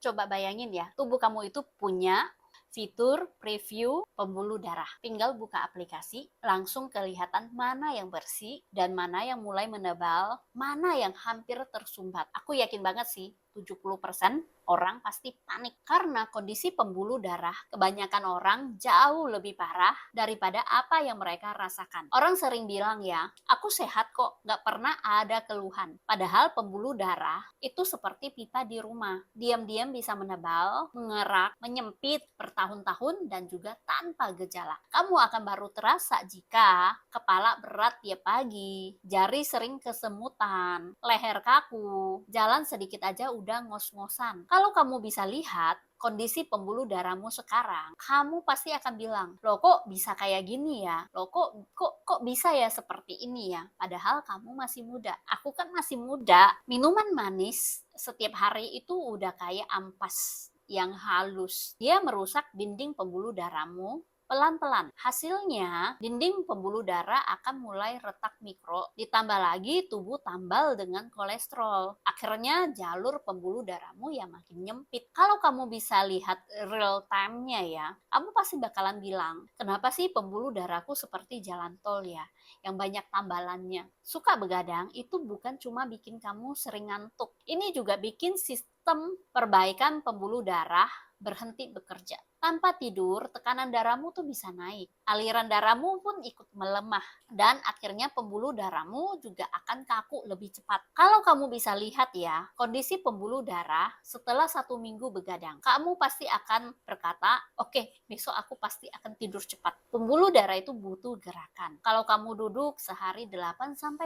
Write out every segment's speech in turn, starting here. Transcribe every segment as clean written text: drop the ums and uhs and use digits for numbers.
Coba bayangin ya, tubuh kamu itu punya fitur preview pembuluh darah. Tinggal buka aplikasi, langsung kelihatan mana yang bersih dan mana yang mulai menebal, mana yang hampir tersumbat. Aku yakin banget sih, 70% orang pasti panik karena kondisi pembuluh darah kebanyakan orang jauh lebih parah daripada apa yang mereka rasakan. Orang sering bilang ya, aku sehat kok, gak pernah ada keluhan. Padahal pembuluh darah itu seperti pipa di rumah. Diam-diam bisa menebal, mengerak, menyempit bertahun-tahun dan juga tanpa gejala. Kamu akan baru terasa jika kepala berat tiap pagi, jari sering kesemutan, leher kaku, jalan sedikit aja udah ngos-ngosan. Kalau kamu bisa lihat kondisi pembuluh darahmu sekarang, kamu pasti akan bilang, loh kok bisa kayak gini ya? Loh kok bisa ya seperti ini ya? Padahal kamu masih muda. Aku kan masih muda. Minuman manis setiap hari itu udah kayak ampas yang halus. Dia merusak dinding pembuluh darahmu pelan-pelan. Hasilnya, dinding pembuluh darah akan mulai retak mikro, ditambah lagi tubuh tambal dengan kolesterol. Akhirnya jalur pembuluh darahmu ya makin nyempit. Kalau kamu bisa lihat real time-nya ya, kamu pasti bakalan bilang, kenapa sih pembuluh darahku seperti jalan tol ya, yang banyak tambalannya. Suka begadang itu bukan cuma bikin kamu sering ngantuk, ini juga bikin sistem perbaikan pembuluh darah berhenti bekerja. Tanpa tidur, tekanan darahmu tuh bisa naik. Aliran darahmu pun ikut melemah. Dan akhirnya pembuluh darahmu juga akan kaku lebih cepat. Kalau kamu bisa lihat ya, kondisi pembuluh darah setelah 1 minggu begadang, kamu pasti akan berkata, oke, besok aku pasti akan tidur cepat. Pembuluh darah itu butuh gerakan. Kalau kamu duduk sehari 8-12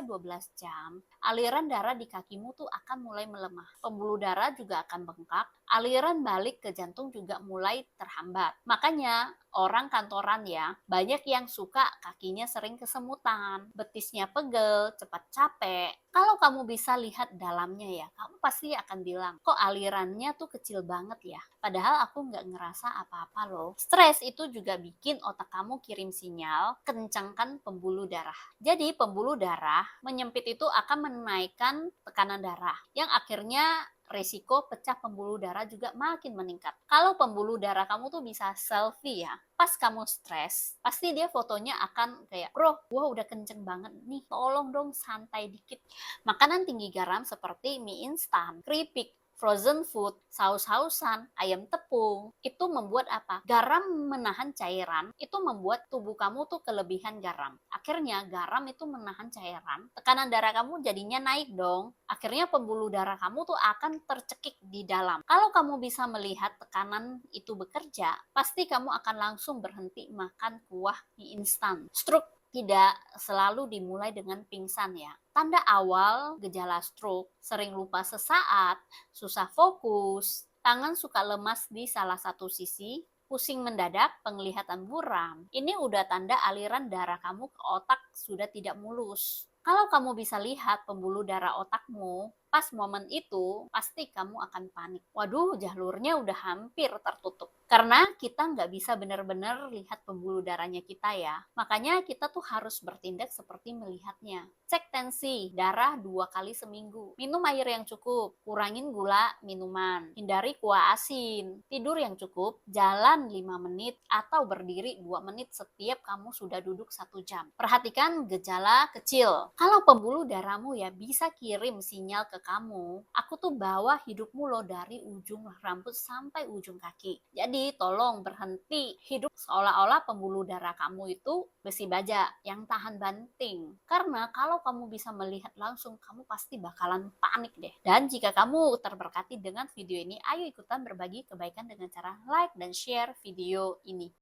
jam, aliran darah di kakimu tuh akan mulai melemah. Pembuluh darah juga akan bengkak, aliran balik ke jantung juga mulai terhambat. Makanya orang kantoran ya, banyak yang suka kakinya sering kesemutan, betisnya pegel, cepat capek. Kalau kamu bisa lihat dalamnya ya, kamu pasti akan bilang, kok alirannya tuh kecil banget ya? Padahal aku nggak ngerasa apa-apa loh. Stres itu juga bikin otak kamu kirim sinyal, kencangkan pembuluh darah. Jadi pembuluh darah menyempit itu akan menaikkan tekanan darah, yang akhirnya resiko pecah pembuluh darah juga makin meningkat. Kalau pembuluh darah kamu tuh bisa selfie ya, pas kamu stres, pasti dia fotonya akan kayak, bro, gua udah kenceng banget nih, tolong dong santai dikit. Makanan tinggi garam seperti mie instan, keripik, frozen food, saus-sausan, ayam tepung, itu membuat apa? Garam menahan cairan, itu membuat tubuh kamu tuh kelebihan garam. Akhirnya garam itu menahan cairan, tekanan darah kamu jadinya naik dong. Akhirnya pembuluh darah kamu tuh akan tercekik di dalam. Kalau kamu bisa melihat tekanan itu bekerja, pasti kamu akan langsung berhenti makan kuah mie instan. Stroke tidak selalu dimulai dengan pingsan ya. Tanda awal gejala stroke, sering lupa sesaat, susah fokus, tangan suka lemas di salah satu sisi, pusing mendadak, penglihatan buram. Ini udah tanda aliran darah kamu ke otak sudah tidak mulus. Kalau kamu bisa lihat pembuluh darah otakmu, pas momen itu, pasti kamu akan panik. Waduh, jalurnya udah hampir tertutup. Karena kita nggak bisa benar-benar lihat pembuluh darahnya kita ya. Makanya kita tuh harus bertindak seperti melihatnya. Cek tensi darah 2 kali seminggu. Minum air yang cukup, kurangin gula minuman, hindari kuah asin, tidur yang cukup, jalan 5 menit atau berdiri 2 menit setiap kamu sudah duduk 1 jam. Perhatikan gejala kecil. Kalau pembuluh darahmu ya bisa kirim sinyal ke kamu, aku tuh bawa hidupmu loh dari ujung rambut sampai ujung kaki. Jadi tolong berhenti hidup seolah-olah pembuluh darah kamu itu besi baja yang tahan banting. Karena kalau kamu bisa melihat langsung, kamu pasti bakalan panik deh. Dan jika kamu terberkati dengan video ini, ayo ikutan berbagi kebaikan dengan cara like dan share video ini.